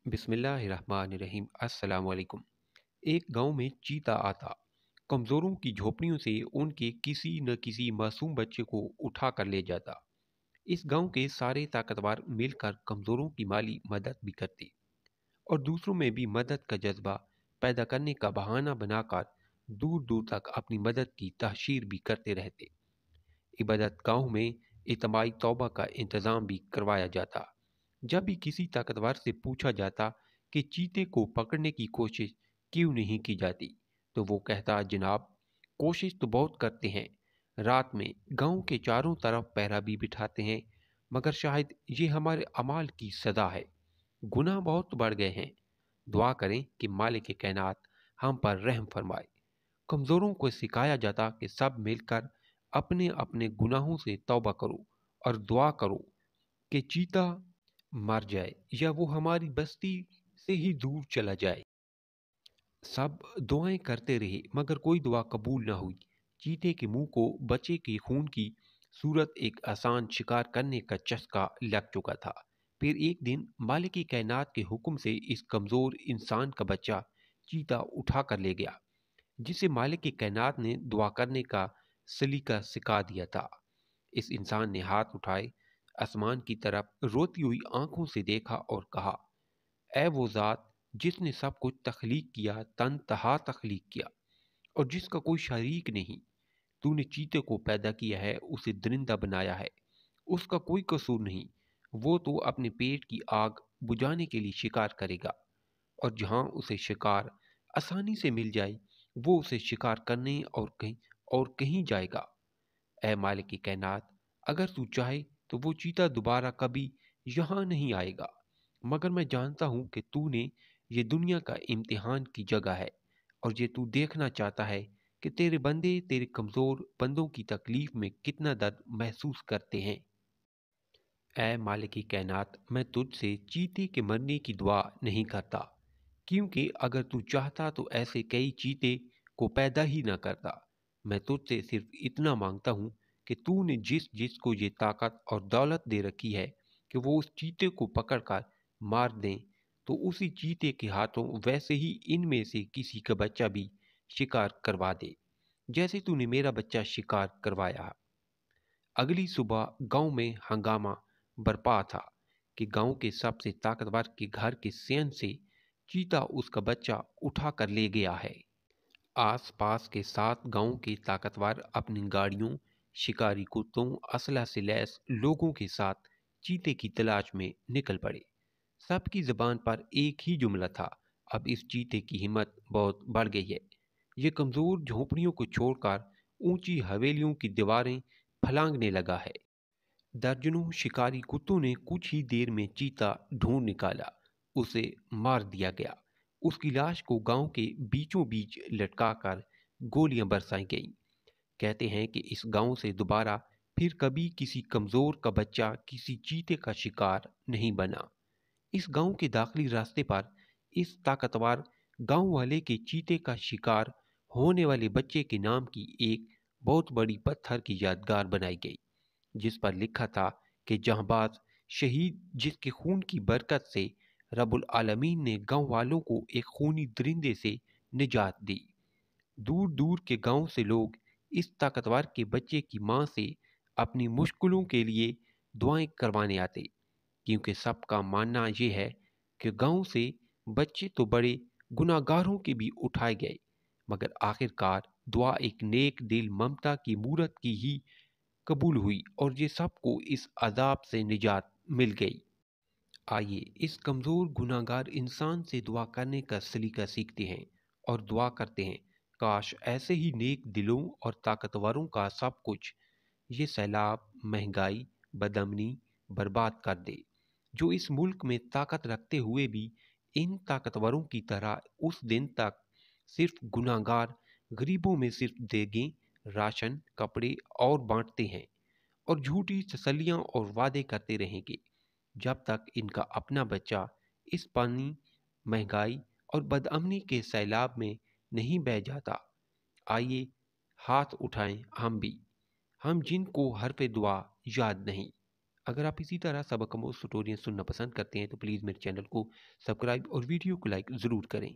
बिस्मिल्लाहिर्रहमानिर्रहीम। अस्सलाम वालेकुम। एक गांव में चीता आता। कमज़ोरों की झोपड़ियों से उनके किसी न किसी मासूम बच्चे को उठा कर ले जाता। इस गांव के सारे ताकतवर मिलकर कमज़ोरों की माली मदद भी करते और दूसरों में भी मदद का जज्बा पैदा करने का बहाना बनाकर दूर दूर तक अपनी मदद की तहशीर भी करते रहते। इबादत गाहों में इज्तिमाई तौबा का इंतज़ाम भी करवाया जाता। जब भी किसी ताकतवर से पूछा जाता कि चीते को पकड़ने की कोशिश क्यों नहीं की जाती, तो वो कहता, जनाब, कोशिश तो बहुत करते हैं, रात में गांव के चारों तरफ पहरा भी बिठाते हैं, मगर शायद ये हमारे अमाल की सज़ा है। गुनाह बहुत बढ़ गए हैं। दुआ करें कि मालिक कायनात हम पर रहम फरमाए। कमज़ोरों को सिखाया जाता कि सब मिलकर अपने अपने गुनाहों से तौबा करो और दुआ करो कि चीता मर जाए या वो हमारी बस्ती से ही दूर चला जाए। सब दुआएं करते रहे मगर कोई दुआ कबूल ना हुई। चीते के मुंह को बच्चे के खून की सूरत एक आसान शिकार करने का चस्का लग चुका था। फिर एक दिन मालिक की कायनात के हुक्म से इस कमज़ोर इंसान का बच्चा चीता उठा कर ले गया, जिसे मालिक की कायनात ने दुआ करने का सलीका सिखा दिया था। इस इंसान ने हाथ उठाए, आसमान की तरफ रोती हुई आंखों से देखा और कहा, ऐ वो ज़ात जिसने सब कुछ तख्लीक किया, तन तहा तख्लीक किया और जिसका कोई शरीक नहीं, तूने चीते को पैदा किया है, उसे दरिंदा बनाया है, उसका कोई कसूर नहीं, वो तो अपने पेट की आग बुझाने के लिए शिकार करेगा और जहाँ उसे शिकार आसानी से मिल जाए वो उसे शिकार करने और कहीं जाएगा। ऐ मालिक की कायनात, अगर तू चाहे तो वो चीता दोबारा कभी यहाँ नहीं आएगा, मगर मैं जानता हूँ कि तूने ये दुनिया का इम्तिहान की जगह है और ये तू देखना चाहता है कि तेरे बंदे तेरे कमज़ोर बंदों की तकलीफ में कितना दर्द महसूस करते हैं। ऐ मालिक की कायनात, मैं तुझसे चीते के मरने की दुआ नहीं करता, क्योंकि अगर तू चाहता तो ऐसे कई चीते को पैदा ही ना करता। मैं तुझसे सिर्फ इतना मांगता हूँ कि तूने जिस जिसको ये ताकत और दौलत दे रखी है कि वो उस चीते को पकड़कर मार दें, तो उसी चीते के हाथों वैसे ही इनमें से किसी का बच्चा भी शिकार करवा दे, जैसे तूने मेरा बच्चा शिकार करवाया। अगली सुबह गांव में हंगामा बरपा था कि गांव के सबसे ताकतवर के घर के सेंध से चीता उसका बच्चा उठा कर ले गया है। आस पास के 7 गांव के ताकतवर अपनी गाड़ियों, शिकारी कुत्तों, असला से लैस लोगों के साथ चीते की तलाश में निकल पड़े। सबकी जबान पर एक ही जुमला था, अब इस चीते की हिम्मत बहुत बढ़ गई है। ये कमज़ोर झोंपड़ियों को छोड़कर ऊंची हवेलियों की दीवारें फलांगने लगा है। दर्जनों शिकारी कुत्तों ने कुछ ही देर में चीता ढूंढ निकाला। उसे मार दिया गया। उसकी लाश को गांव के बीचों बीच लटकाकर गोलियां बरसाई गईं। कहते हैं कि इस गांव से दोबारा फिर कभी किसी कमजोर का बच्चा किसी चीते का शिकार नहीं बना। इस गांव के दाखिली रास्ते पर इस ताकतवर गांव वाले के चीते का शिकार होने वाले बच्चे के नाम की एक बहुत बड़ी पत्थर की यादगार बनाई गई, जिस पर लिखा था कि जहांबाज शहीद जिसके खून की बरकत से रब्बुल आलमीन ने गांव वालों को एक खूनी दरिंदे से निजात दी। दूर दूर के गांव से लोग इस ताकतवर के बच्चे की मां से अपनी मुश्किलों के लिए दुआएं करवाने आते, क्योंकि सबका मानना यह है कि गांव से बच्चे तो बड़े गुनाहगारों के भी उठाए गए, मगर आखिरकार दुआ एक नेक दिल ममता की मूरत की ही कबूल हुई और ये सबको इस अजाब से निजात मिल गई। आइए इस कमज़ोर गुनाहगार इंसान से दुआ करने का सलीका सीखते हैं और दुआ करते हैं, काश ऐसे ही नेक दिलों और ताकतवरों का सब कुछ ये सैलाब, महंगाई, बदअमनी बर्बाद कर दे, जो इस मुल्क में ताकत रखते हुए भी इन ताकतवरों की तरह उस दिन तक सिर्फ गुनाहगार गरीबों में सिर्फ देगें, राशन, कपड़े और बांटते हैं और झूठी तसल्लियां और वादे करते रहेंगे, जब तक इनका अपना बच्चा इस पानी, महंगाई और बदअमनी के सैलाब में नहीं बह जाता। आइए हाथ उठाएं हम भी, हम जिनको हरफ दुआ याद नहीं। اگر آپ اسی طرح سبق آموز اسٹوریاں سننا پسند کرتے ہیں تو پلیز میرے چینل کو سبسکرائب اور ویڈیو کو لائک ضرور کریں۔